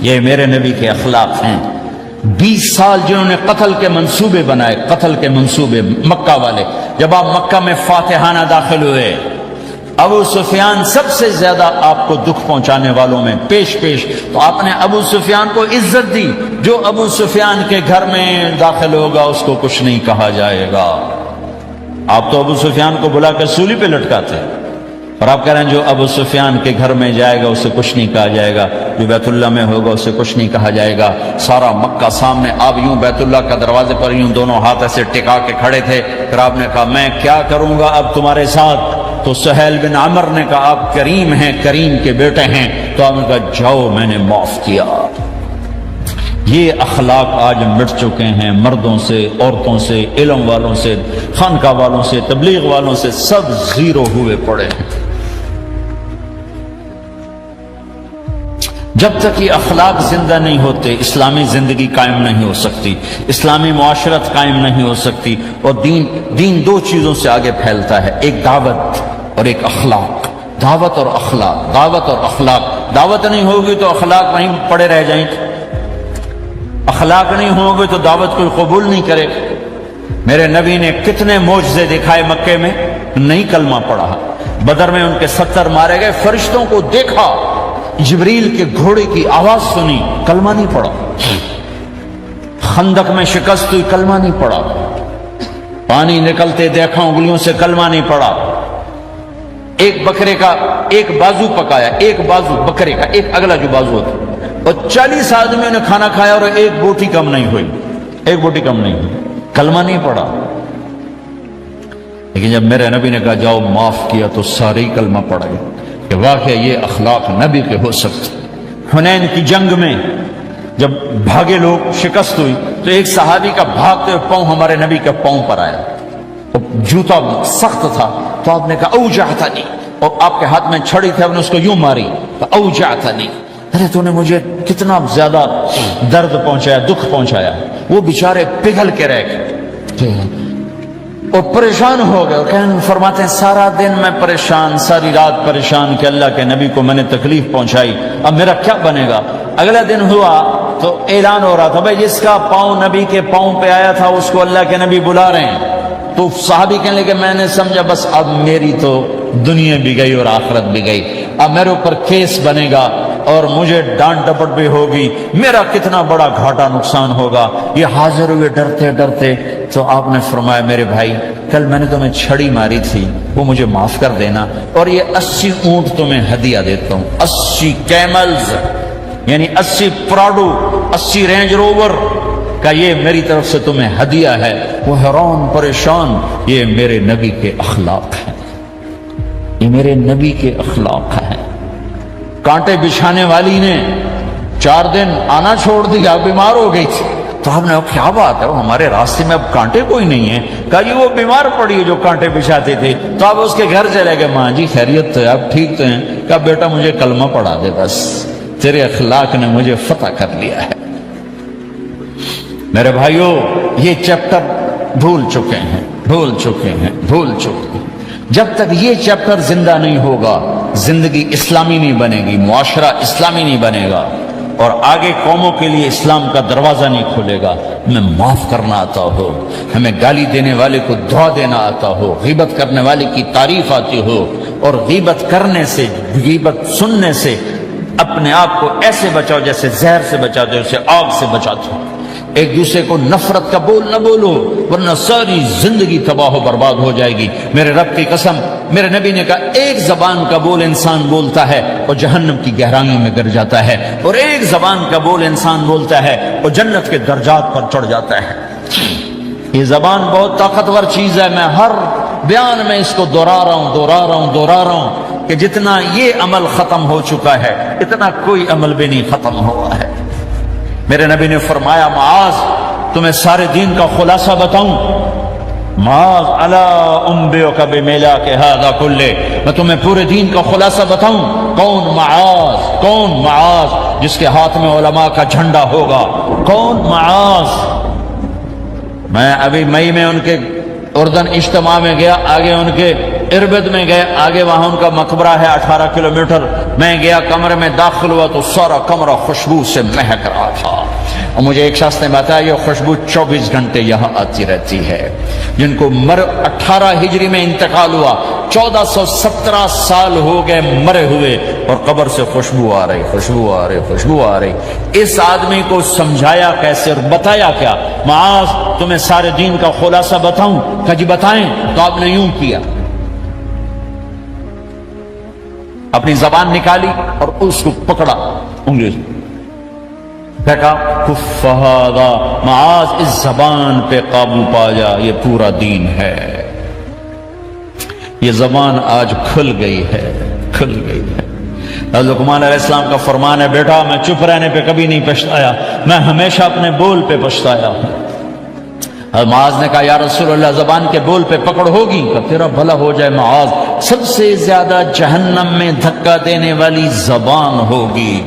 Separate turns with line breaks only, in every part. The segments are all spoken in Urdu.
یہ میرے نبی کے اخلاق ہیں۔ 20 سال جنہوں نے قتل کے منصوبے بنائے، قتل کے منصوبے مکہ والے، جب آپ مکہ میں فاتحانہ داخل ہوئے، ابو سفیان سب سے زیادہ آپ کو دکھ پہنچانے والوں میں پیش تو آپ نے ابو سفیان کو عزت دی۔ جو ابو سفیان کے گھر میں داخل ہوگا اس کو کچھ نہیں کہا جائے گا۔ آپ تو ابو سفیان کو بلا کے سولی پہ لٹکاتے، اور آپ کہہ رہے ہیں جو ابو سفیان کے گھر میں جائے گا اسے کچھ نہیں کہا جائے گا، جو بیت اللہ میں ہوگا اسے کچھ نہیں کہا جائے گا۔ سارا مکہ سامنے، آپ یوں بیت اللہ کا دروازے پر یوں دونوں ہاتھ ایسے ٹکا کے کھڑے تھے، پھر آپ نے کہا میں کیا کروں گا اب تمہارے ساتھ؟ تو سہیل بن عمر نے کہا آپ کریم ہیں، کریم کے بیٹے ہیں، تو آپ نے کہا جاؤ میں نے معاف کیا۔ یہ اخلاق آج مٹ چکے ہیں، مردوں سے، عورتوں سے، علم والوں سے، خانقاہ والوں سے، تبلیغ والوں سے، سب زیرو ہوئے پڑے ہیں۔ جب تک یہ اخلاق زندہ نہیں ہوتے اسلامی زندگی قائم نہیں ہو سکتی، اسلامی معاشرت قائم نہیں ہو سکتی، اور دین دو چیزوں سے آگے پھیلتا ہے، ایک دعوت اور ایک اخلاق۔ دعوت اور اخلاق، دعوت اور اخلاق۔ دعوت نہیں ہوگی تو اخلاق وہیں پڑے رہ جائیں گے، اخلاق نہیں ہوگے تو دعوت کوئی قبول نہیں کرے گا۔ میرے نبی نے کتنے معجزے دکھائے مکے میں، نہیں کلمہ پڑھا۔ بدر میں ان کے 70 مارے گئے، فرشتوں کو دیکھا، جبریل کے گھوڑے کی آواز سنی، کلمہ نہیں پڑھا۔ خندق میں شکست ہوئی، کلمہ نہیں پڑھا۔ پانی نکلتے دیکھا انگلیوں سے، کلمہ نہیں پڑھا۔ ایک بکرے کا ایک بازو پکایا، ایک بازو بکرے کا، ایک اگلا جو بازو ہوتا، اور 40 آدمیوں نے کھانا کھایا اور ایک بوٹی کم نہیں ہوئی، ایک بوٹی کم نہیں ہوئی، کلمہ نہیں پڑھا۔ لیکن جب میرے نبی نے کہا جاؤ معاف کیا تو سارے ہی کلمہ پڑھ گئے کہ واقعہ یہ اخلاق نبی کے ہو سکتے۔ حنین کی جنگ میں جب بھاگے لوگ، شکست ہوئی، تو ایک صحابی کا بھاگتے ہوئے پاؤں ہمارے نبی کے پاؤں پر آیا، جوتا سخت تھا، تو آپ نے کہا اوجعتنی، اور آپ کے ہاتھ میں چھڑی تھی، آپ نے اس کو یوں ماری تو اوجعتنی، ارے تو نے مجھے کتنا زیادہ درد پہنچایا، دکھ پہنچایا۔ وہ بیچارے پگھل کے رہ گئے اور پریشان ہو گئے، اور فرماتے ہیں سارا دن میں پریشان، ساری رات پریشان کہ اللہ کے نبی کو میں نے تکلیف پہنچائی، اب میرا کیا بنے گا؟ اگلا دن ہوا تو اعلان ہو رہا تھا بھائی جس کا پاؤں نبی کے پاؤں پہ آیا تھا اس کو اللہ کے نبی بلا رہے ہیں۔ تو صحابی کہنے لگے میں نے سمجھا بس اب میری تو دنیا بھی گئی اور آخرت بھی گئی، اب میرے اوپر کیس بنے گا اور مجھے ڈانٹ ڈپٹ بھی ہوگی، میرا کتنا بڑا گھاٹا نقصان ہوگا۔ یہ حاضر ہوئے ڈرتے ڈرتے، تو آپ نے فرمایا میرے بھائی کل میں نے تمہیں چھڑی ماری تھی، وہ مجھے معاف کر دینا، اور یہ 80 اونٹ تمہیں ہدیہ دیتا ہوں، 80 کیملز یعنی 80 پراڈو، 80 رینج روور کا یہ میری طرف سے تمہیں ہدیہ ہے۔ وہ حیران پریشان، یہ میرے نبی کے اخلاق ہیں، یہ میرے نبی کے اخلاق ہیں۔ کانٹے بچھانے والی نے 4 دن آنا چھوڑ دیا، بیمار ہو گئی تھی، تو ہم نے کہا کیا بات ہے، ہمارے راستے میں اب کانٹے کوئی نہیں ہیں؟ کہا جی وہ بیمار پڑی ہے جو کانٹے بچھاتے تھے، تو آپ اس کے گھر چلے گئے، ماں جی خیریت تو ہے، آپ ٹھیک تو ہیں؟ کہا بیٹا مجھے کلمہ پڑھا دے، بس تیرے اخلاق نے مجھے فتح کر لیا ہے۔ میرے بھائیوں یہ چیپٹر بھول چکے ہیں، بھول چکے ہیں، بھول چکے ہیں۔ جب تک یہ چیپٹر زندہ نہیں ہوگا زندگی اسلامی نہیں بنے گی، معاشرہ اسلامی نہیں بنے گا، اور آگے قوموں کے لیے اسلام کا دروازہ نہیں کھلے گا۔ ہمیں معاف کرنا آتا ہو، ہمیں گالی دینے والے کو دعا دینا آتا ہو، غیبت کرنے والے کی تعریف آتی ہو، اور غیبت کرنے سے، غیبت سننے سے اپنے آپ کو ایسے بچاؤ جیسے زہر سے بچاتے ہو، اسے آگ سے بچاتے ہو۔ ایک دوسرے کو نفرت کا بول نہ بولو ورنہ ساری زندگی تباہ و برباد ہو جائے گی۔ میرے رب کی قسم، میرے نبی نے کہا ایک زبان کا بول انسان بولتا ہے اور جہنم کی گہرائیوں میں گر جاتا ہے، اور ایک زبان کا بول انسان بولتا ہے اور جنت کے درجات پر چڑھ جاتا ہے۔ یہ زبان بہت طاقتور چیز ہے، میں ہر بیان میں اس کو دہرا رہا ہوں کہ جتنا یہ عمل ختم ہو چکا ہے اتنا کوئی عمل بھی نہیں ختم ہوا ہے۔ میرے نبی نے فرمایا معاذ تمہیں سارے دین کا خلاصہ بتاؤں؟ معاذ الا انبئک بمیلاک ھذا کلہ، میں تمہیں پورے دین کا خلاصہ بتاؤں؟ کون معاذ؟ کون معاذ جس کے ہاتھ میں علماء کا جھنڈا ہوگا؟ کون معاذ؟ میں ابھی مئی میں ان کے اردن اجتماع میں گیا، آگے ان کے اربد میں گئے، آگے وہاں ان کا مقبرہ ہے 18 کلومیٹر. میں گیا، کمرے میں داخل ہوا تو سارا کمرہ خوشبو سے مہک رہا تھا. اور مجھے ایک شخص نے بتایا یہ خوشبو 24 گھنٹے یہاں آتی رہتی ہے. جن کو 18 ہجری میں انتقال ہوا، 1417 سال ہو گئے مرے ہوئے، اور قبر سے خوشبو آ رہی، خوشبو آ رہی، خوشبو آ رہی. اس آدمی کو سمجھایا کیسے اور بتایا کیا؟ معاذ تمہیں سارے دین کا خلاصہ بتاؤں؟ کہ جی بتائیں. تو آپ نے یوں کیا، اپنی زبان نکالی اور اس کو پکڑا انگلی سے، کہا کف ھذا، معاذ اس زبان پہ قابو پا جا، یہ پورا دین ہے. یہ زبان آج کھل گئی ہے، کھل گئی ہے. لقمان علیہ السلام کا فرمان ہے، بیٹا میں چپ رہنے پہ کبھی نہیں پچھتایا، میں ہمیشہ اپنے بول پہ پچھتایا ہوں. معاذ نے کہا یا رسول اللہ زبان کے بول پہ پکڑ ہوگی؟ کہ تیرا بھلا ہو جائے معاذ، سب سے زیادہ جہنم میں دھکا دینے والی زبان ہوگی.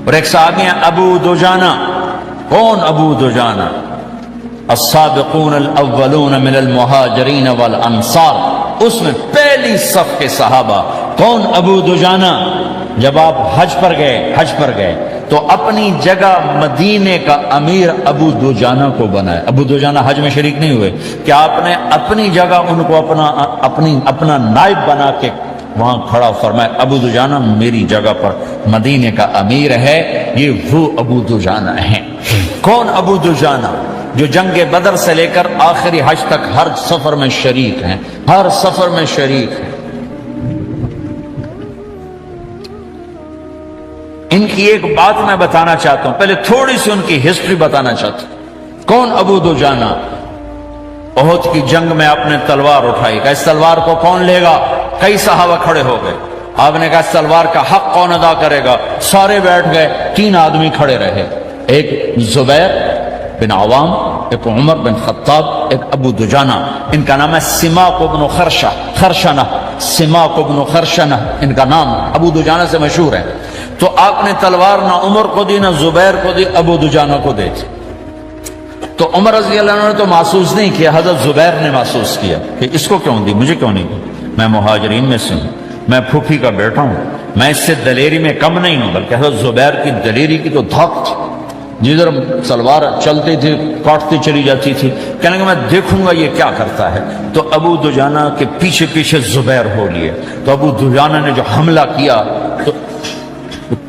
اور ایک صحابی ہیں ابو دجانہ. کون ابو دجانہ؟ السابقون الاولون من المہاجرین والانصار، اس میں پہلی صف کے صحابہ. کون ابو دجانہ؟ جب آپ حج پر گئے تو اپنی جگہ مدینے کا امیر ابو دجانہ کو بنائے. ابو دجانہ حج میں شریک نہیں ہوئے، کہ آپ نے اپنی جگہ ان کو اپنا نائب بنا کے وہاں کھڑا فرمایا ابو دجانہ میری جگہ پر مدینے کا امیر ہے. یہ وہ ابو دجانہ ہیں. کون ابو دجانہ؟ جو جنگ بدر سے لے کر آخری حج تک ہر سفر میں شریک ہیں، ہر سفر میں شریک ہیں. ان کی ایک بات میں بتانا چاہتا ہوں، پہلے تھوڑی سی ان کی ہسٹری بتانا چاہتا ہوں. کون ابو دجانہ؟ احد کی جنگ میں آپ نے تلوار اٹھائی، کہ اس تلوار کو کون لے گا؟ کئی صحابہ کھڑے ہو گئے. آپ نے کہا اس تلوار کا حق کون ادا کرے گا؟ سارے بیٹھ گئے. 3 آدمی کھڑے رہے، ایک زبیر بن عوام، ایک عمر بن خطاب، ایک ابو دجانہ. ان کا نام ہے سماک بن خرشنہ. سماک بن خرشنہ ان کا نام ابو دجانہ سے مشہور ہے. تو آپ نے تلوار نہ عمر کو دی، نہ زبیر کو دی، ابو دجانہ کو دے دی. تو عمر رضی اللہ عنہ نے تو محسوس نہیں کیا، حضرت زبیر نے محسوس کیا کہ اس کو کیوں دی، مجھے کیوں نہیں دی؟ میں مہاجرین میں سے ہوں، میں پھوپھی کا بیٹا ہوں، میں اس سے دلیری میں کم نہیں ہوں. بلکہ حضرت زبیر کی دلیری کی تو دھاک تھی، جدھر سلوار چلتی تھی کاٹتی چلی جاتی تھی. کہنے کہ میں دیکھوں گا یہ کیا کرتا ہے. تو ابو دجانہ کے پیچھے پیچھے زبیر ہو لیے. تو ابو دجانہ نے جو حملہ کیا تو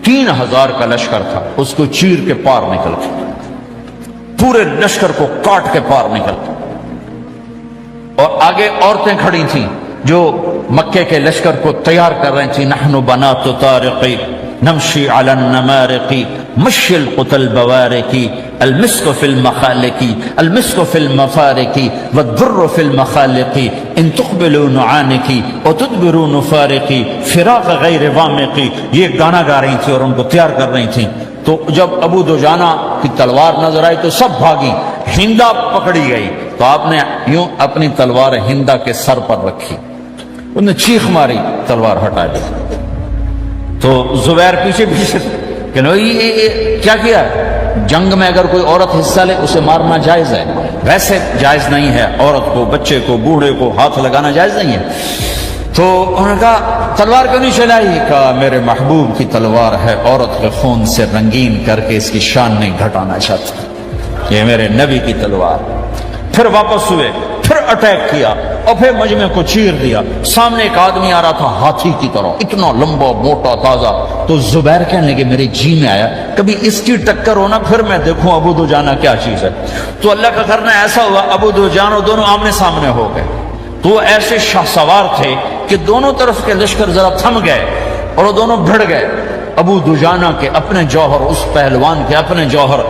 3000 کا لشکر تھا، اس کو چیر کے پار نکل گیا، پورے لشکر کو کاٹ کے پار نکل گیا. اور آگے عورتیں کھڑی تھیں جو مکے کے لشکر کو تیار کر رہی تھیں. نحن بنات طارق نمشی علی النمارق مشی القتل بوارق المسک فی المخالق المسک فی المفارق والضر فی المخالق ان تقبلوا نعانقی وتدبروا نفارقی فراق غیر وامقی. یہ گانا گا رہی تھی اور ان کو تیار کر رہی تھیں. تو جب ابو دجانہ کی تلوار نظر آئی تو سب بھاگی. ہندا پکڑی گئی تو آپ نے یوں اپنی تلوار ہندا کے سر پر رکھی، انہوں نے چیخ ماری، تلوار ہٹا دی. تو زبیر پیچھے پیچھے کہ یہ کیا کیا؟ جنگ میں اگر کوئی عورت حصہ لے اسے مارنا جائز ہے، ویسے جائز نہیں ہے. عورت کو، بچے کو، بوڑھے کو ہاتھ لگانا جائز نہیں ہے. تو انہوں نے کہا تلوار کیوں نہیں چلائی؟ کہا میرے محبوب کی تلوار ہے، عورت کے خون سے رنگین کر کے اس کی شان نہیں گھٹانا چاہتا، یہ میرے نبی کی تلوار. پھر واپس ہوئے، پھر اٹیک کیا اور پھر مجمع کو چیر دیا. سامنے ایک آدمی آ رہا تھا ہاتھی کی طرح، اتنا لمبا موٹا تازہ. تو زبیر کہنے لگے میرے جی میں آیا کبھی اس کی ٹکر ہونا، پھر میں دیکھوں ابو دجانہ کیا چیز ہے. تو اللہ کا کرنا ایسا ہوا ابو دجانہ دونوں آمنے سامنے ہو گئے. تو وہ ایسے شاہ سوار تھے کہ دونوں طرف کے لشکر ذرا تھم گئے اور وہ دونوں بھڑ گئے. ابو دجانہ کے اپنے جوہر، اس پہلوان کے اپنے جوہر،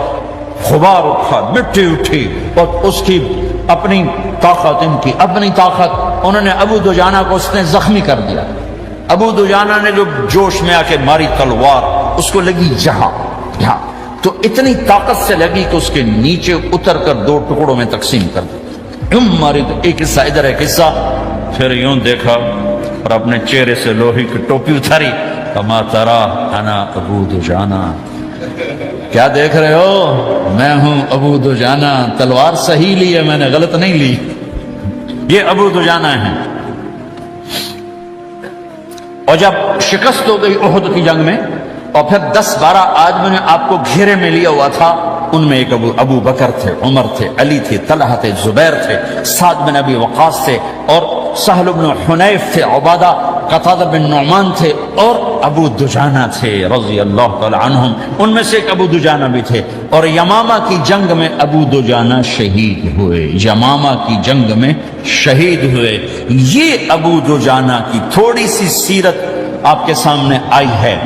غبار اٹھا، مٹی اٹھی، اور اس کی اپنی طاقت، ان کی اپنی طاقت. انہوں نے ابو دجانہ کو اس نے زخمی کر دیا. ابو دجانہ نے جو جوش میں آ کے ماری تلوار، اس کو لگی یہاں، تو اتنی طاقت سے لگی کہ اس کے نیچے اتر کر 2 ٹکڑوں میں تقسیم کر دی. ماری تو ایک حصہ ادھر، ایک حصہ. پھر یوں دیکھا اور اپنے چہرے سے لوہی کی ٹوپی اتاری. کما ترا انا ابو دجانہ، کیا دیکھ رہے ہو؟ میں ہوں ابو دجانہ. تلوار صحیح لی ہے میں نے، غلط نہیں لی. یہ ابو دجانہ ہیں. اور جب شکست ہو گئی احد کی جنگ میں اور پھر 10-12 آدمیوں نے آپ کو گھیرے میں لیا ہوا تھا، ان میں ایک ابو بکر تھے، عمر تھے، علی تھے، طلحہ تھے، زبیر تھے، سعد بن ابی وقاص تھے، اور سہل بن حنیف تھے، عبادہ قتادہ بن نعمان تھے، اور ابو دجانہ تھے رضی اللہ تعالی عنہم، ان میں سے ایک ابو دجانہ بھی تھے۔ اور یمامہ کی جنگ میں ابو دجانہ شہید ہوئے، یمامہ کی جنگ میں شہید ہوئے۔ یہ ابو دجانہ کی تھوڑی سی سیرت آپ کے سامنے آئی ہے۔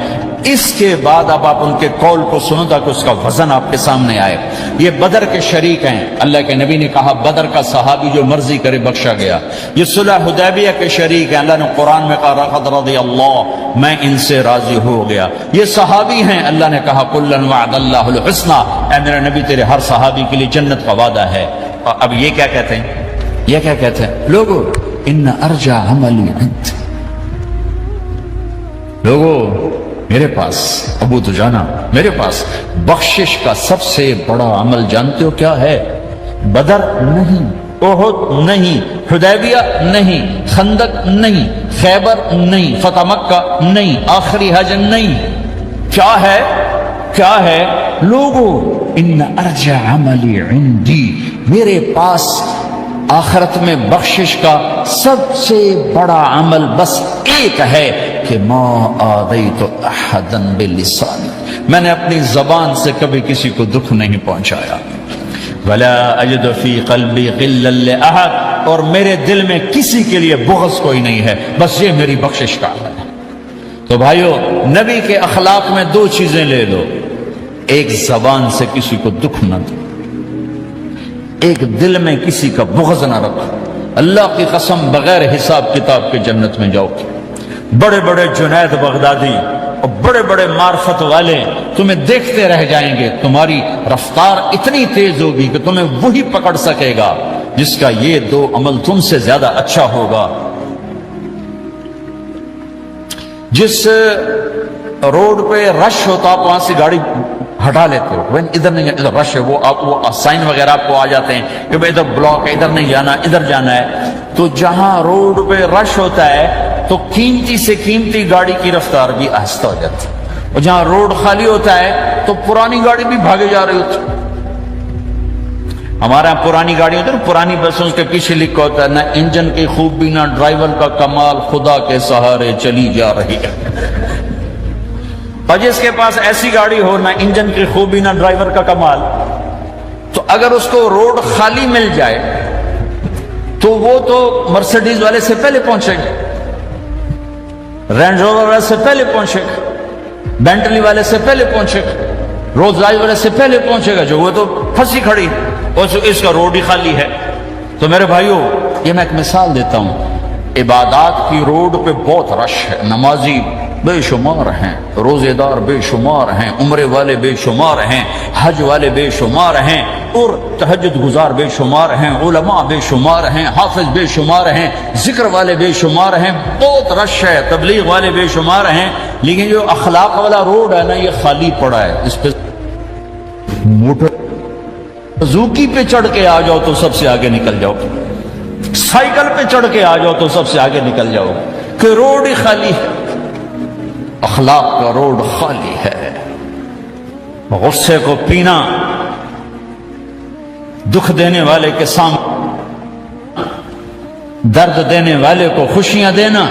اس کے بعد اب آپ ان کے قول کو سنو تاکہ اس کا وزن آپ کے سامنے آئے۔ یہ بدر کے شریک ہیں، اللہ کے نبی نے کہا بدر کا صحابی جو مرضی کرے بخشا گیا۔ یہ صلح حدیبیہ کے شریک ہیں، اللہ نے قرآن میں کہا لقد رضی اللہ، میں ان سے راضی ہو گیا۔ یہ صحابی ہیں، اللہ نے کہا کلا وعد اللہ الحسنی، اے میرے نبی تیرے ہر صحابی کے لیے جنت کا وعدہ ہے۔ اور اب یہ کیا کہتے ہیں؟ یہ کیا کہتے ہیں لوگو؟ ان ارجع عملی انت، لوگو میرے پاس ابو دجانہ، میرے پاس بخشش کا سب سے بڑا عمل جانتے ہو کیا ہے؟ بدر نہیں، احد نہیں، حدیبیہ نہیں، خندق نہیں، خیبر نہیں، فتح مکہ نہیں، آخری حج نہیں۔ کیا ہے؟ کیا ہے لوگو؟ ان ارجع عملی عندی، میرے پاس آخرت میں بخشش کا سب سے بڑا عمل بس ایک ہے کہ ما آذیت احدا بلسانی، میں نے اپنی زبان سے کبھی کسی کو دکھ نہیں پہنچایا۔ ولا اجد فی قلبی غلا لاحد، اور میرے دل میں کسی کے لیے بغض کوئی نہیں ہے، بس یہ میری بخشش کا عمل ہے۔ تو بھائیو، نبی کے اخلاق میں دو چیزیں لے لو، ایک زبان سے کسی کو دکھ نہ دو، ایک دل میں کسی کا بغض نہ رکھو۔ اللہ کی قسم بغیر حساب کتاب کے جنت میں جاؤ گے۔ بڑے بڑے جنید بغدادی اور بڑے بڑے معرفت والے تمہیں دیکھتے رہ جائیں گے، تمہاری رفتار اتنی تیز ہوگی کہ تمہیں وہی پکڑ سکے گا جس کا یہ دو عمل تم سے زیادہ اچھا ہوگا۔ جس روڈ پہ رش ہوتا آپ وہاں سے گاڑی ہٹا لیتے ہو، ادھر نہیں، ادھر رش ہے، وہ سائن وغیرہ آپ کو آ جاتے ہیں کہ ادھر بلاک ہے، ادھر نہیں جانا، ادھر جانا ہے۔ تو جہاں روڈ پہ رش ہوتا ہے تو قیمتی سے قیمتی گاڑی کی رفتار بھی آہستہ ہو جاتی ہے، اور جہاں روڈ خالی ہوتا ہے تو پرانی گاڑی بھی بھاگے جا رہی ہوتی ہے۔ ہمارے یہاں پرانی گاڑی ہوتی ہے نا، پرانی بسوں کے پیچھے لکھا ہوتا ہے نہ انجن کی خوبی نہ ڈرائیور کا کمال، خدا کے سہارے چلی جا رہی ہے۔ اور جس کے پاس ایسی گاڑی ہو، نہ انجن کی خوبی نہ ڈرائیور کا کمال، تو اگر اس کو روڈ خالی مل جائے تو وہ تو مرسیڈیز والے سے پہلے پہنچے گا، رینج روور والے سے پہلے پہنچے گا، بینٹلی والے سے پہلے پہنچے گا، رولز رائس والے سے پہلے پہنچے گا، جو وہ تو پھنسی کھڑی اور اس کا روڈ ہی خالی ہے۔ تو میرے بھائیوں، یہ میں ایک مثال دیتا ہوں، عبادات کی روڈ پہ بہت رش ہے، نمازی بے شمار ہیں، روزے دار بے شمار ہیں، عمرے والے بے شمار ہیں، حج والے بے شمار ہیں، اور تہجد گزار بے شمار ہیں، علماء بے شمار ہیں، حافظ بے شمار ہیں، ذکر والے بے شمار ہیں، بہت رش ہے، تبلیغ والے بے شمار ہیں، لیکن جو اخلاق والا روڈ ہے نا، یہ خالی پڑا ہے۔ اس پہ موٹر زوکی پہ چڑھ کے آ جاؤ تو سب سے آگے نکل جاؤ، سائیکل پہ چڑھ کے آ جاؤ تو سب سے آگے نکل جاؤ، کہ روڈ ہی خالی ہے۔ اخلاق کا روڈ خالی ہے۔ غصے کو پینا، دکھ دینے والے کے سامنے، درد دینے والے کو خوشیاں دینا،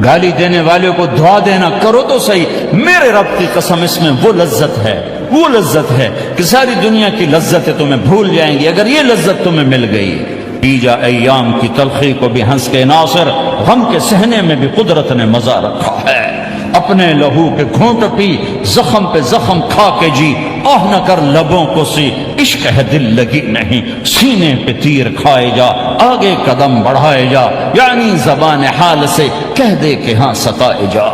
گالی دینے والے کو دعا دینا، کرو تو صحیح۔ میرے رب کی قسم، اس میں وہ لذت ہے، وہ لذت ہے کہ ساری دنیا کی لذتیں تمہیں بھول جائیں گی اگر یہ لذت تمہیں مل گئی۔ بیجا ایام کی تلخی کو بھی ہنس کے ناصر، غم کے سہنے میں بھی قدرت نے مزہ رکھا ہے۔ اپنے لہو کے گھونٹ پی، زخم پہ زخم کھا کے جی، آہ نہ کر لبوں کو سی، عشق ہے دل لگی نہیں، سینے پہ تیر کھائے جا، آگے قدم بڑھائے جا، یعنی زبان حال سے کہہ دے کہ ہاں ستائے جا۔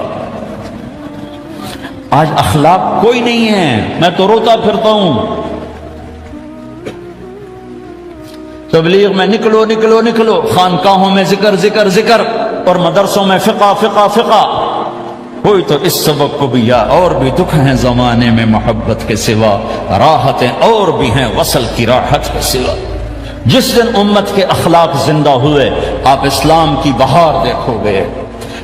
آج اخلاق کوئی نہیں ہے، میں تو روتا پھرتا ہوں۔ تبلیغ میں نکلو نکلو نکلو، خانقاہوں میں ذکر ذکر ذکر، اور مدرسوں میں فقہ فقہ فقہ۔ کوئی تو اس سبق کو بھی، یا اور بھی دکھ ہیں زمانے میں محبت کے سوا، راحتیں اور بھی ہیں وصل کی راحت کے سوا۔ جس دن امت کے اخلاق زندہ ہوئے، آپ اسلام کی بہار دیکھو گے۔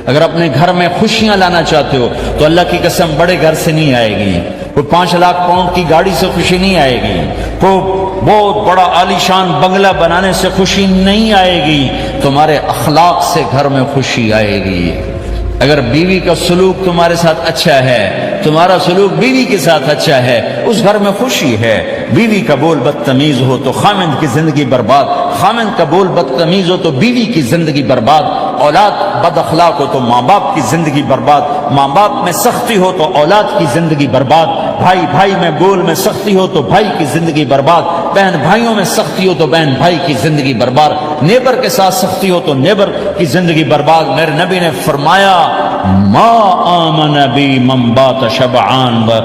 اگر اپنے گھر میں خوشیاں لانا چاہتے ہو تو اللہ کی قسم بڑے گھر سے نہیں آئے گی، کوئی 5 لاکھ پاؤنڈ کی گاڑی سے خوشی نہیں آئے گی، کوئی بہت بڑا عالی شان بنگلہ بنانے سے خوشی نہیں آئے گی، تمہارے اخلاق سے گھر میں خوشی آئے گی۔ اگر بیوی کا سلوک تمہارے ساتھ اچھا ہے، تمہارا سلوک بیوی کے ساتھ اچھا ہے، اس گھر میں خوشی ہے۔ بیوی کا بول بدتمیز ہو تو خامند کی زندگی برباد، خامند کا بول بدتمیز ہو تو بیوی کی زندگی برباد، اولاد بد اخلاق ہو تو ماں باپ کی زندگی برباد، ماں باپ میں سختی ہو تو اولاد کی زندگی برباد، بھائی میں بول میں سختی ہو تو بھائی کی زندگی برباد، بہن بھائیوں میں سختی ہو تو بہن بھائی کی زندگی برباد، نیبر کے ساتھ سختی ہو تو نیبر کی زندگی برباد۔ میرے نبی نے فرمایا ما آمن بی من بات شبعان و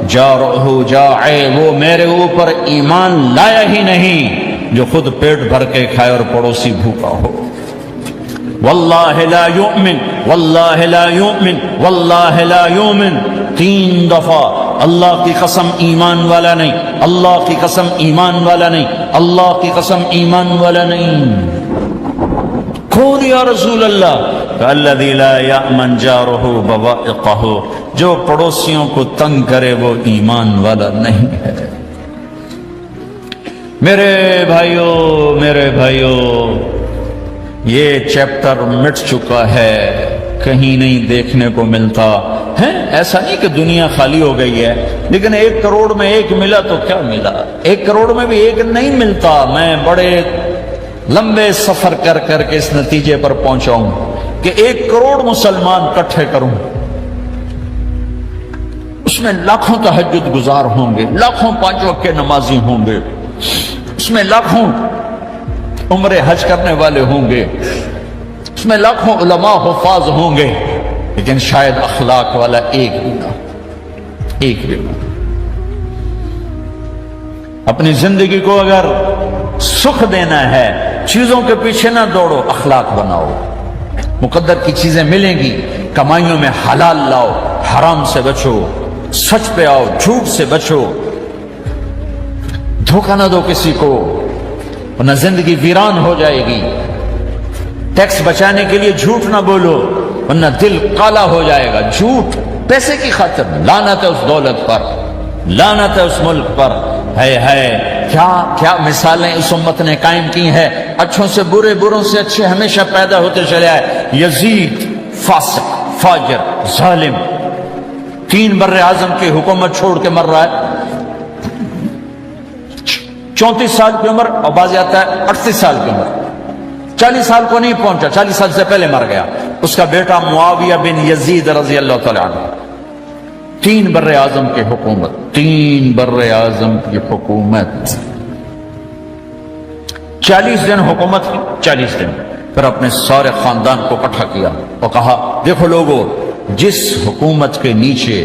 جارہ جاعے، وہ میرے اوپر ایمان لایا ہی نہیں جو خود پیٹ بھر کے کھائے اور پڑوسی بھوکا ہو۔ واللہ لا یؤمن واللہ لا یؤمن واللہ لا یؤمن، 3 دفعہ اللہ کی قسم ایمان والا نہیں، اللہ کی قسم ایمان والا نہیں، اللہ کی قسم ایمان والا نہیں۔ کون یا رسول اللہ؟ الذی لا یأمن جارہ بوائقہ، جو پڑوسیوں کو تنگ کرے وہ ایمان والا نہیں ہے۔ میرے بھائیوں یہ چیپٹر مٹ چکا ہے، کہیں نہیں دیکھنے کو ملتا ہے۔ ایسا نہیں کہ دنیا خالی ہو گئی ہے، لیکن 1 کروڑ میں 1 ملا تو کیا ملا، 1 کروڑ میں بھی 1 نہیں ملتا۔ میں بڑے لمبے سفر کر کے اس نتیجے پر پہنچا ہوں کہ 1 کروڑ مسلمان اکٹھے کروں، اس میں لاکھوں تہجد گزار ہوں گے، لاکھوں 5 وقت کے نمازی ہوں گے، اس میں لاکھوں عمرے حج کرنے والے ہوں گے، اس میں لاکھوں علماء حفاظ ہوں گے، لیکن شاید اخلاق والا ایک بھی نہ۔ اپنی زندگی کو اگر سکھ دینا ہے، چیزوں کے پیچھے نہ دوڑو، اخلاق بناؤ۔ مقدر کی چیزیں ملیں گی، کمائیوں میں حلال لاؤ، حرام سے بچو، سچ پہ آؤ، جھوٹ سے بچو، دھوکہ نہ دو کسی کو، ورنہ زندگی ویران ہو جائے گی۔ ٹیکس بچانے کے لیے جھوٹ نہ بولو، ورنہ دل کالا ہو جائے گا۔ جھوٹ پیسے کی خاطر، لعنت ہے اس دولت پر، لعنت ہے اس ملک پر۔ ہے کیا مثالیں اس امت نے قائم کی ہیں، اچھوں سے برے، بروں سے اچھے ہمیشہ پیدا ہوتے چلے آئے۔ یزید فاسق، فاجر، ظالم، 3 بر اعظم کی حکومت چھوڑ کے مر رہا ہے، 34 سال کی عمر، اور بعض آتا ہے 38 سال کی عمر، 40 سال کو نہیں پہنچا، 40 سال سے پہلے مر گیا۔ اس کا بیٹا معاویہ بن یزید رضی اللہ تعالیٰ عنہ، 3 بر اعظم کی حکومت، 3 بر اعظم کی حکومت، 40 دن حکومت کی، 40 دن، پھر اپنے سارے خاندان کو اکٹھا کیا اور کہا دیکھو لوگو، جس حکومت کے نیچے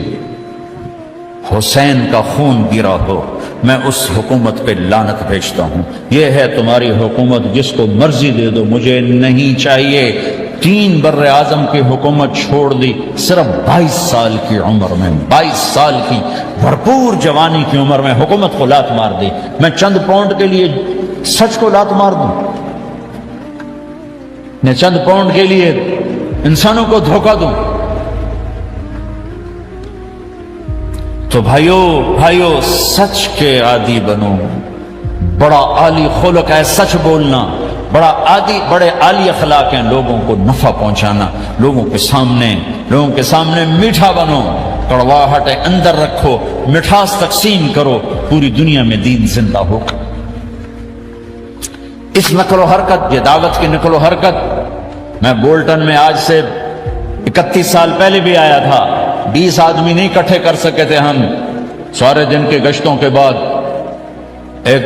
حسین کا خون گرا ہو، میں اس حکومت پہ لعنت بھیجتا ہوں۔ یہ ہے تمہاری حکومت، جس کو مرضی دے دو، مجھے نہیں چاہیے۔ 3 بر اعظم کی حکومت چھوڑ دی، صرف 22 سال کی عمر میں، 22 سال کی بھرپور جوانی کی عمر میں حکومت کو لات مار دی۔ میں چند پاؤنڈ کے لیے سچ کو لات مار دوں؟ میں چند پاؤنڈ کے لیے انسانوں کو دھوکہ دوں؟ تو بھائیو سچ کے عادی بنو۔ بڑا عالی خلق ہے سچ بولنا، بڑے عالی اخلاق ہیں لوگوں کو نفع پہنچانا، لوگوں کے سامنے میٹھا بنو، کڑواہٹ اندر رکھو، مٹھاس تقسیم کرو، پوری دنیا میں دین زندہ ہوگا۔ اس نقل و حرکت، یہ دعوت کی نقل و حرکت، میں بولٹن میں آج سے 31 سال پہلے بھی آیا تھا، 20 آدمی نہیں اکٹھے کر سکے تھے ہم، سارے دن کے گشتوں کے بعد۔ ایک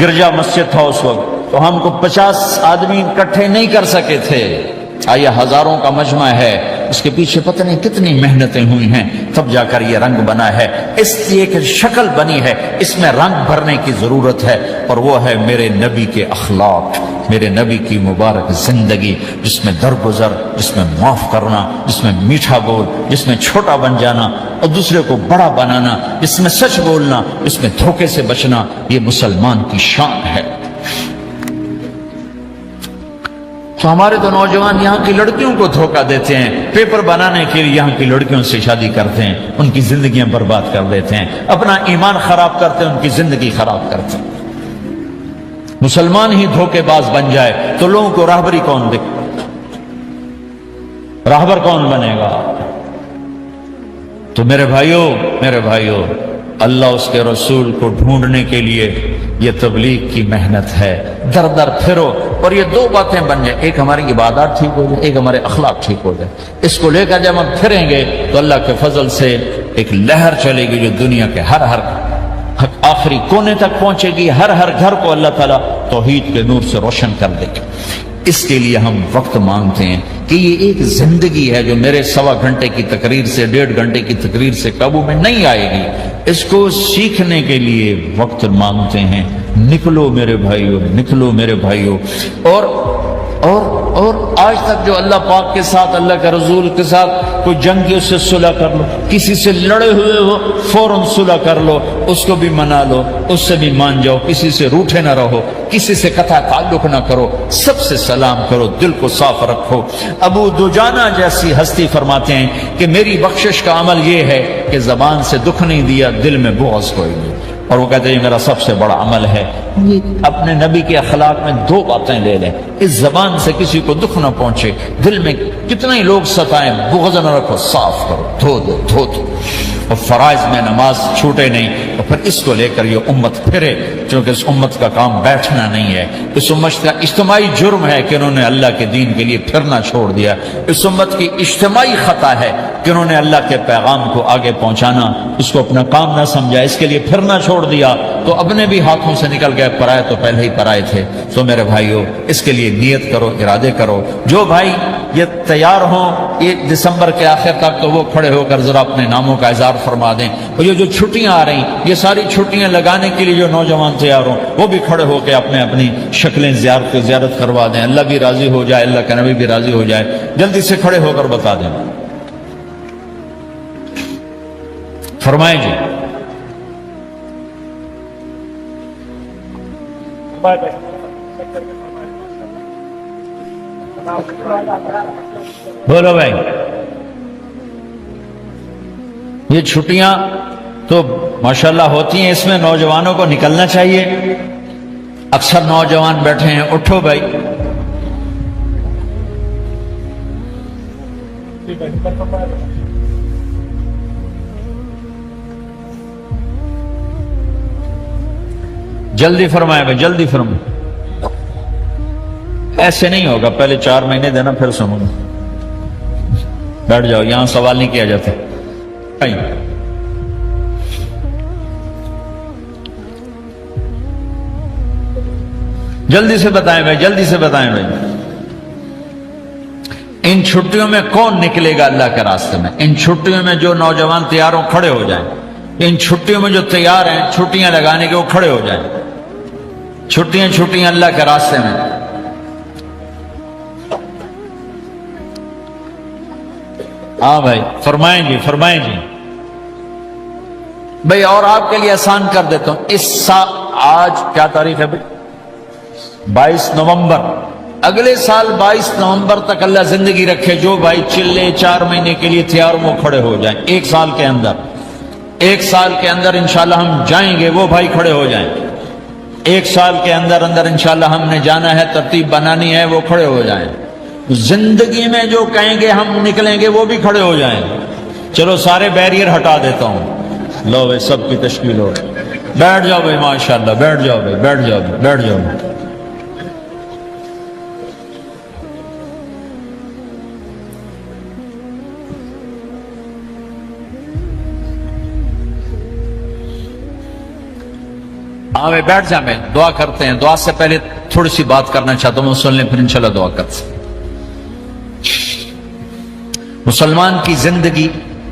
گرجا مسجد تھا اس وقت، تو ہم کو 50 آدمی اکٹھے نہیں کر سکے تھے۔ آئیے ہزاروں کا مجمع ہے، اس کے پیچھے پتہ نہیں کتنی محنتیں ہوئی ہیں، تب جا کر یہ رنگ بنا ہے، اس لیے کہ شکل بنی ہے، اس میں رنگ بھرنے کی ضرورت ہے، اور وہ ہے میرے نبی کے اخلاق، میرے نبی کی مبارک زندگی، جس میں درگزر، جس میں معاف کرنا، جس میں میٹھا بول، جس میں چھوٹا بن جانا اور دوسرے کو بڑا بنانا، جس میں سچ بولنا، جس میں دھوکے سے بچنا، یہ مسلمان کی شان ہے۔ تو ہمارے تو نوجوان یہاں کی لڑکیوں کو دھوکہ دیتے ہیں، پیپر بنانے کے لیے یہاں کی لڑکیوں سے شادی کرتے ہیں، ان کی زندگیاں برباد کر دیتے ہیں، اپنا ایمان خراب کرتے ہیں، ان کی زندگی خراب کرتے ہیں۔ مسلمان ہی دھوکے باز بن جائے تو لوگوں کو راہبری کون دے؟ راہبر کون بنے گا؟ تو میرے بھائیوں اللہ اس کے رسول کو ڈھونڈنے کے لیے یہ تبلیغ کی محنت ہے، در در پھرو اور یہ دو باتیں بن جائیں، ایک ہماری عبادات ٹھیک ہو جائے، ایک ہمارے اخلاق ٹھیک ہو جائے۔ اس کو لے کر جب ہم پھریں گے تو اللہ کے فضل سے ایک لہر چلے گی جو دنیا کے ہر آخری کونے تک پہنچے گی، ہر گھر کو اللہ تعالیٰ توحید کے نور سے روشن کر دے گا۔ اس کے لیے ہم وقت مانگتے ہیں کہ یہ ایک زندگی ہے جو میرے 1.25 گھنٹے کی تقریر سے 1.5 گھنٹے کی تقریر سے قابو میں نہیں آئے گی، اس کو سیکھنے کے لیے وقت مانگتے ہیں۔ نکلو میرے بھائیوں، اور آج تک جو اللہ پاک کے ساتھ، اللہ کے رسول کے ساتھ کوئی جنگ کی، اس سے صلح کر لو، کسی سے لڑے ہوئے ہو فوراً صلح کر لو، اس کو بھی منا لو، اس سے بھی مان جاؤ، کسی سے روٹھے نہ رہو، کسی سے قطع تعلق نہ کرو، سب سے سلام کرو، دل کو صاف رکھو۔ ابو دجانہ جیسی ہستی فرماتے ہیں کہ میری بخشش کا عمل یہ ہے کہ زبان سے دکھ نہیں دیا، دل میں بغض کوئی نہیں، اور وہ کہتے ہیں یہ میرا سب سے بڑا عمل ہے۔ اپنے نبی کے اخلاق میں 2 باتیں لے لیں، اس زبان سے کسی کو دکھ نہ پہنچے، دل میں کتنے ہی لوگ ستائیں، بغض نہ رکھو، صاف کرو، دھو دو، اور فرائض میں نماز چھوٹے نہیں، اور پھر اس کو لے کر یہ امت پھرے، کیونکہ اس امت کا کام بیٹھنا نہیں ہے، اس امت کا اجتماعی جرم ہے کہ انہوں نے اللہ کے دین کے لیے پھرنا چھوڑ دیا، اس امت کی اجتماعی خطا ہے کہ انہوں نے اللہ کے پیغام کو آگے پہنچانا اس کو اپنا کام نہ سمجھا، اس کے لیے پھرنا چھوڑ دیا تو اپنے بھی ہاتھوں سے نکل گئے، پرائے تو پہلے ہی پرائے تھے۔ تو میرے بھائیو اس کے لیے نیت کرو، ارادے کرو۔ جو بھائی یہ تیار ہوں 1 دسمبر کے آخر تک تو وہ کھڑے ہو کر ذرا اپنے ناموں کا اظہار فرما دیں، اور یہ جو چھٹیاں آ رہی یہ ساری چھٹیاں لگانے کے لیے جو نوجوان تیار ہوں وہ بھی کھڑے ہو کے اپنی شکلیں زیارت کروا دیں، اللہ بھی راضی ہو جائے، اللہ کا نبی بھی راضی ہو جائے۔ جلدی سے کھڑے ہو کر بتا دیں، فرمائیں جی۔ بولو بھائی، یہ چھٹیاں تو ماشاءاللہ ہوتی ہیں، اس میں نوجوانوں کو نکلنا چاہیے۔ اکثر نوجوان بیٹھے ہیں، اٹھو بھائی۔ جلدی فرمائے بھائی، جلدی فرمائے، ایسے نہیں ہوگا، پہلے 4 مہینے دینا پھر سنوں گا۔ بیٹھ جاؤ، یہاں سوال نہیں کیا جاتا۔ جلدی سے بتائیں بھائی، جلدی سے بتائیں بھائی، ان چھٹیوں میں کون نکلے گا اللہ کے راستے میں؟ ان چھٹیوں میں جو نوجوان تیار ہوں کھڑے ہو جائیں، ان چھٹیوں میں جو تیار ہیں چھٹیاں لگانے کے وہ کھڑے ہو جائیں، چھٹیاں اللہ کے راستے میں۔ ہاں بھائی فرمائیں جی، فرمائیں جی بھائی۔ اور آپ کے لیے آسان کر دیتا ہوں، اس سال آج کیا تاریخ ہے بھائی؟ 22 نومبر۔ اگلے سال 22 نومبر تک اللہ زندگی رکھے، جو بھائی چلے 4 مہینے کے لیے تیار وہ کھڑے ہو جائیں، 1 سال کے اندر، 1 سال کے اندر انشاءاللہ ہم جائیں گے، وہ بھائی کھڑے ہو جائیں۔ 1 سال کے اندر انشاءاللہ ہم نے جانا ہے، ترتیب بنانی ہے، وہ کھڑے ہو جائیں۔ زندگی میں جو کہیں گے ہم نکلیں گے وہ بھی کھڑے ہو جائیں۔ چلو سارے بیریئر ہٹا دیتا ہوں، لو بھائی سب کی تشکیل ہو، بیٹھ جاؤ بھائی، ماشاءاللہ بیٹھ جاؤ بھائی، بیٹھ جاؤ بھائی، بیٹھ جاؤ بھائی۔ ہاں بھائی بیٹھ جائیں بھائی، دعا کرتے ہیں۔ دعا سے پہلے تھوڑی سی بات کرنا چاہتا ہوں، سن لیں پھر انشاءاللہ دعا کرتے ہیں۔ مسلمان کی زندگی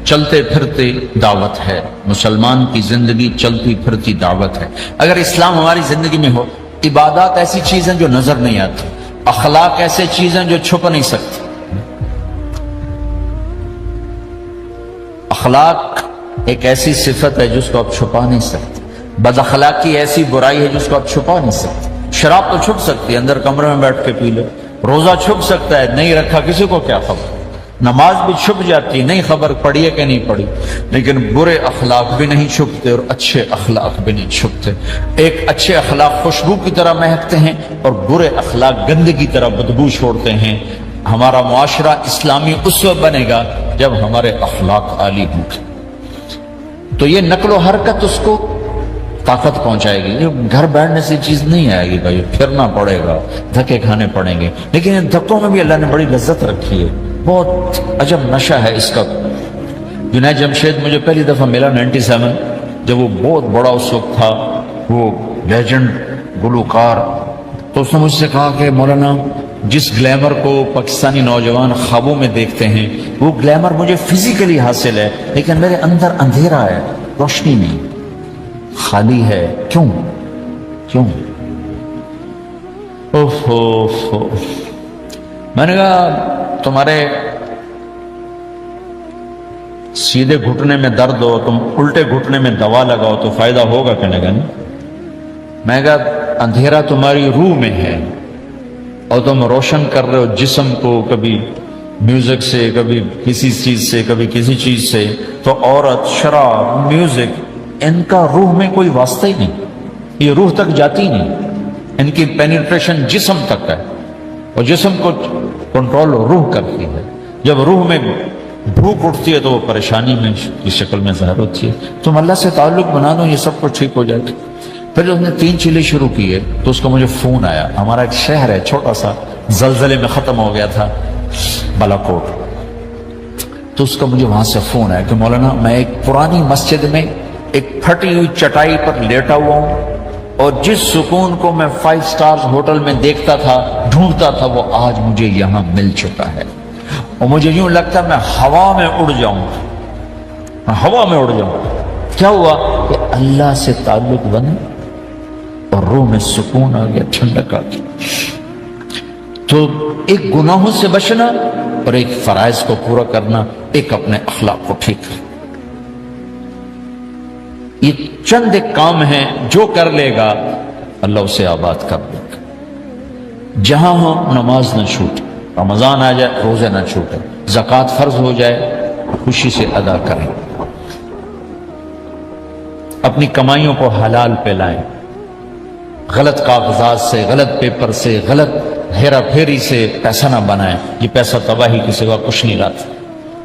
چلتے پھرتے دعوت ہے، مسلمان کی زندگی چلتی پھرتی دعوت ہے۔ اگر اسلام ہماری زندگی میں ہو، عبادات ایسی چیزیں جو نظر نہیں آتی، اخلاق ایسے چیزیں جو چھپ نہیں سکتی۔ اخلاق ایک ایسی صفت ہے جس کو آپ چھپا نہیں سکتے، بد اخلاقی ایسی برائی ہے جس کو آپ چھپا نہیں سکتے۔ شراب تو چھپ سکتی ہے، اندر کمرے میں بیٹھ کے پی لو، روزہ چھپ سکتا ہے، نہیں رکھا کسی کو کیا خبر، نماز بھی چھپ جاتی، نہیں خبر پڑھی ہے کہ نہیں پڑھی، لیکن برے اخلاق بھی نہیں چھپتے اور اچھے اخلاق بھی نہیں چھپتے۔ ایک اچھے اخلاق خوشبو کی طرح مہکتے ہیں اور برے اخلاق گندگی کی طرح بدبو چھوڑتے ہیں۔ ہمارا معاشرہ اسلامی اس وقت بنے گا جب ہمارے اخلاق عالی ہوں گے، تو یہ نقل و حرکت اس کو طاقت پہنچائے گی۔ یہ گھر بیٹھنے سے چیز نہیں آئے گی بھائی، پھرنا پڑے گا، دھکے کھانے پڑیں گے، لیکن ان دھکوں میں بھی اللہ نے بڑی لذت رکھی ہے، بہت عجب نشہ ہے اس کا۔ جنید جمشید مجھے پہلی دفعہ ملا 97، جب وہ بہت بڑا اس وقت تھا، وہ لیجنڈ گلوکار، تو اس نے مجھ سے کہا کہ مولانا جس گلیمر کو پاکستانی نوجوان خوابوں میں دیکھتے ہیں وہ گلیمر مجھے فزیکلی حاصل ہے، لیکن میرے اندر اندھیرا ہے، روشنی نہیں، خالی ہے۔ کیوں؟ میں نے کہا تمہارے سیدھے گھٹنے میں درد ہو، تم الٹے گھٹنے میں دوا لگاؤ تو فائدہ ہوگا کہ نہیں؟ میں کہا اندھیرا تمہاری روح میں ہے اور تم روشن کر رہے ہو جسم کو، کبھی میوزک سے، کبھی کسی چیز سے، کبھی کسی چیز سے، تو عورت، شراب، میوزک، ان کا روح میں کوئی واسطہ ہی نہیں، یہ روح تک جاتی نہیں، ان کی پینیٹریشن جسم تک ہے اور جسم کو کنٹرول روح کرتی ہے۔ جب روح میں بھوک اٹھتی ہے تو وہ پریشانی میں کی شکل میں ظاہر ہوتی ہے۔ تم اللہ سے تعلق بنا دو، یہ سب کچھ ٹھیک ہو جائے گا۔ پھر جب اس نے 3 چیلے شروع کیے تو اس کا مجھے فون آیا، ہمارا ایک شہر ہے چھوٹا سا، زلزلے میں ختم ہو گیا تھا، بالاکوٹ، تو اس کا مجھے وہاں سے فون آیا کہ مولانا میں ایک پرانی مسجد میں ایک پھٹی ہوئی چٹائی پر لیٹا ہوا ہوں اور جس سکون کو میں 5 سٹارز ہوٹل میں دیکھتا تھا، ڈھونڈتا تھا، وہ آج مجھے یہاں مل چکا ہے، اور مجھے یوں لگتا میں ہوا میں اڑ جاؤں، ہوا میں اڑ جاؤں۔ کیا ہوا کہ اللہ سے تعلق بنا اور روح میں سکون آ گیا، ٹھنڈک آ گئی۔ تو ایک گناہوں سے بچنا اور ایک فرائض کو پورا کرنا، ایک اپنے اخلاق کو ٹھیک کرنا، یہ چند ایک کام ہیں جو کر لے گا اللہ اسے آباد کر دے گا۔ جہاں ہو نماز نہ چھوٹے، رمضان آ جائے روزے نہ چھوٹے، زکوٰۃ فرض ہو جائے خوشی سے ادا کریں، اپنی کمائیوں کو حلال پہ لائیں، غلط کاغذات سے، غلط پیپر سے، غلط ہیرا پھیری سے پیسہ نہ بنائیں، یہ پیسہ تباہی کے سوا کچھ نہیں لاتا۔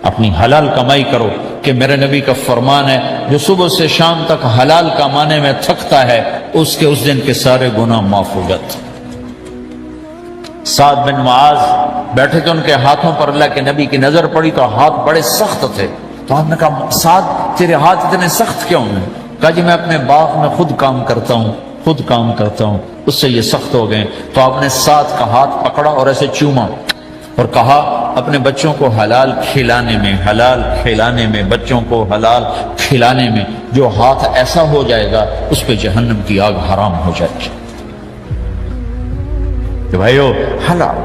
اپنی حلال کمائی کرو، کہ میرے نبی کا فرمان ہے جو صبح سے شام تک حلال کمانے میں تھکتا ہے اس کے اس دن کے سارے گناہ معاف ہو جاتے۔ سعد بن معاذ بیٹھے تھے، ان کے ہاتھوں پر اللہ کے نبی کی نظر پڑی تو ہاتھ بڑے سخت تھے، تو آپ نے کہا سعد تیرے ہاتھ اتنے سخت کیوں ہیں؟ کہا جی میں اپنے باغ میں خود کام کرتا ہوں، اس سے یہ سخت ہو گئے۔ تو آپ نے سعد کا ہاتھ پکڑا اور ایسے چوما اور کہا اپنے بچوں کو حلال کھلانے میں بچوں کو حلال کھلانے میں جو ہاتھ ایسا ہو جائے گا اس پہ جہنم کی آگ حرام ہو جائے گی۔ کہ بھائیو حلال،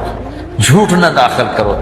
جھوٹ نہ داخل کرو،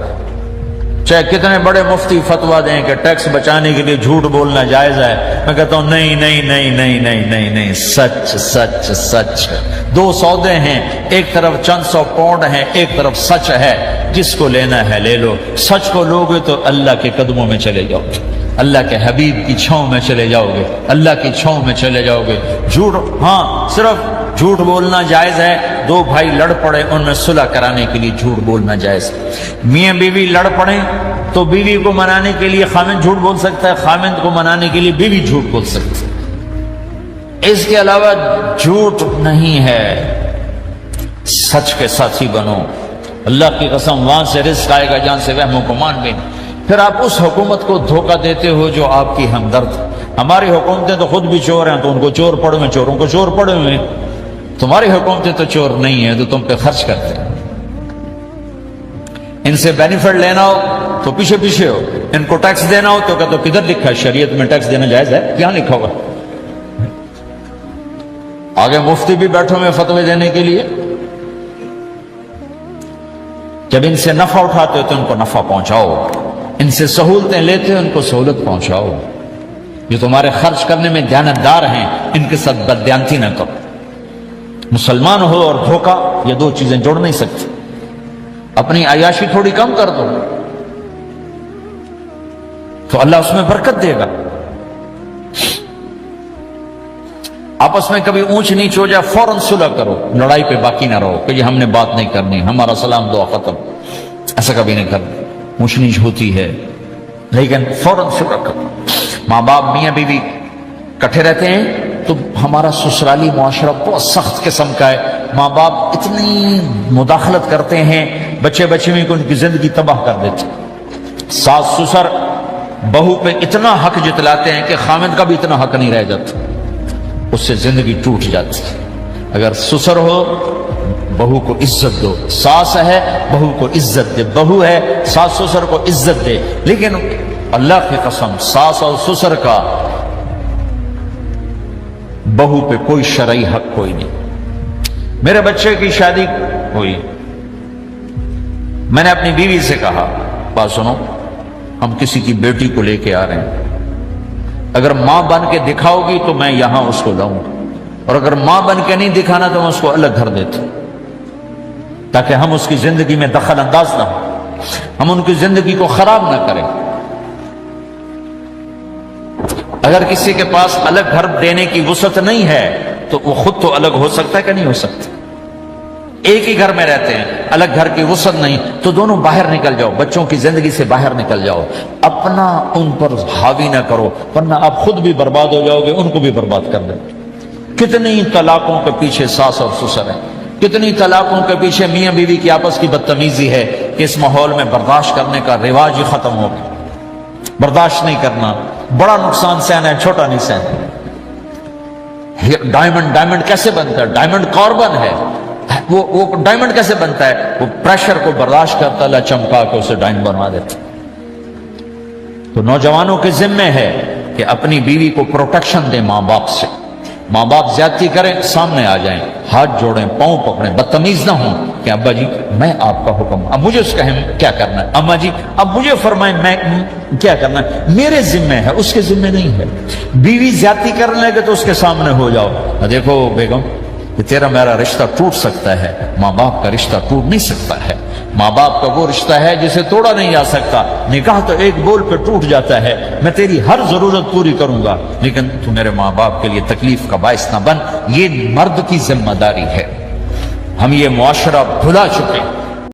چاہے کتنے بڑے مفتی فتویٰ دیں کہ ٹیکس بچانے کے لیے جھوٹ بولنا جائز ہے، میں کہتا ہوں نہیں، سچ۔ 2 سودے ہیں، ایک طرف چند 100 پاؤنڈ ہیں، ایک طرف سچ ہے، جس کو لینا ہے لے لو۔ سچ کو لوگے تو اللہ کے قدموں میں چلے جاؤ گے، اللہ کے حبیب کی چھاؤں میں چلے جاؤ گے، اللہ کی چھاؤں میں چلے جاؤ گے۔ جھوٹ، ہاں صرف جھوٹ بولنا جائز ہے، 2 بھائی لڑ پڑے ان میں صلح کرانے کے لیے جھوٹ بولنا جائز ہے۔ میاں بیوی لڑ پڑے تو بیوی کو منانے کے لیے خامند جھوٹ بول سکتا ہے، خامند کو منانے کے لیے بیوی جھوٹ بول سکتی ہے۔ اس کے علاوہ جھوٹ نہیں ہے، سچ کے ساتھی بنو۔ اللہ کی قسم وہاں سے رزق آئے گا جہاں سے وہم و گمان بھی نہیں۔ پھر آپ اس حکومت کو دھوکہ دیتے ہو جو آپ کی ہمدرد۔ ہماری حکومتیں تو خود بھی چور ہیں تو ان کو چور پڑے ہوئے، چوروں کو چور پڑے ہوئے۔ تمہاری حکومتیں تو چور نہیں ہیں تو تم پہ خرچ کرتے ہیں۔ ان سے بینیفٹ لینا ہو تو پیچھے ہو، ان کو ٹیکس دینا ہو تو کہتے ہو کدھر لکھا ہے شریعت میں ٹیکس دینا جائز ہے؟ کیا لکھا ہوگا؟ آگے مفتی بھی بیٹھے ہوئے فتوے دینے کے لیے۔ جب ان سے نفع اٹھاتے ہو تو ان کو نفع پہنچاؤ، ان سے سہولتیں لیتے ہو ان کو سہولت پہنچاؤ۔ جو تمہارے خرچ کرنے میں دیانتدار ہیں ان کے ساتھ بددیانتی نہ کرو۔ مسلمان ہو اور دھوکہ، یہ 2 چیزیں جوڑ نہیں سکتی۔ اپنی عیاشی تھوڑی کم کر دو تو اللہ اس میں برکت دے گا. آپس میں کبھی اونچ نیچ ہو جائے فوراً صلح کرو، لڑائی پہ باقی نہ رہو کہ یہ ہم نے بات نہیں کرنی، ہمارا سلام دعا ختم. ایسا کبھی نہیں کرنا. اونچ نیچ ہوتی ہے لیکن فوراً صلح کرو. ماں باپ میاں بیوی کٹھے رہتے ہیں تو ہمارا سسرالی معاشرہ بہت سخت قسم کا ہے. ماں باپ اتنی مداخلت کرتے ہیں بچے میں کہ ان کی زندگی تباہ کر دیتے. ساس سسر بہو پہ اتنا حق جتلاتے ہیں کہ خامد کا بھی اتنا حق نہیں رہ جاتا، اس سے زندگی ٹوٹ جاتی. اگر سسر ہو بہو کو عزت دو، ساس ہے بہو کو عزت دے، بہو ہے ساس سسر کو عزت دے. لیکن اللہ کی قسم ساس اور سسر کا بہو پہ کوئی شرعی حق کوئی نہیں. میرے بچے کی شادی ہوئی، میں نے اپنی بیوی سے کہا بات سنو، ہم کسی کی بیٹی کو لے کے آ رہے ہیں، اگر ماں بن کے دکھاؤ گی تو میں یہاں اس کو لاؤں، اور اگر ماں بن کے نہیں دکھانا تو میں اس کو الگ گھر دیتا ہوں تاکہ ہم اس کی زندگی میں دخل انداز نہ ہو، ہم ان کی زندگی کو خراب نہ کریں. اگر کسی کے پاس الگ گھر دینے کی وسعت نہیں ہے تو وہ خود تو الگ ہو سکتا ہے کہ نہیں ہو سکتا. ایک ہی گھر میں رہتے ہیں، الگ گھر کی وسعت نہیں تو دونوں باہر نکل جاؤ، بچوں کی زندگی سے باہر نکل جاؤ. اپنا ان پر حاوی نہ کرو ورنہ آپ خود بھی برباد ہو جاؤ گے، ان کو بھی برباد کر دیں. کتنی طلاقوں کے پیچھے ساس اور سسر ہیں، کتنی طلاقوں کے پیچھے میاں بیوی کی آپس کی بدتمیزی ہے کہ اس ماحول میں برداشت کرنے کا رواج ہی ختم ہو گیا. برداشت نہیں کرنا، بڑا نقصان سہنا ہے، چھوٹا نہیں سہنا. ڈائمنڈ کیسے بنتا ہے؟ ڈائمنڈ کاربن ہے. وہ ڈائمنڈ کیسے بنتا ہے؟ وہ پریشر کو برداشت کرتا اللہ چمکا کے اسے ڈائمنڈ بنوا دیتا. تو نوجوانوں کے ذمے ہے کہ اپنی بیوی کو پروٹیکشن دیں ماں باپ سے. ماں باپ زیادتی کریں سامنے آ جائیں، ہاتھ جوڑیں، پاؤں پکڑیں، بدتمیز نہ ہوں کہ ابا جی میں آپ کا حکم، اب مجھے اس کہیں کیا کرنا ہے، اما جی اب مجھے فرمائیں میں کیا کرنا ہے، میرے ذمے ہے اس کے ذمے نہیں ہے. بیوی زیادتی کرنے لگے تو اس کے سامنے ہو جاؤ، دیکھو بیگم کہ تیرا میرا رشتہ ٹوٹ سکتا ہے، ماں باپ کا رشتہ ٹوٹ نہیں سکتا ہے. ماں باپ کا وہ رشتہ ہے جسے توڑا نہیں جا سکتا. نکاح تو ایک بول پہ ٹوٹ جاتا ہے. میں تیری ہر ضرورت پوری کروں گا لیکن تو میرے ماں باپ کے لیے تکلیف کا باعث نہ بن. یہ مرد کی ذمہ داری ہے. ہم یہ معاشرہ بھلا چکے.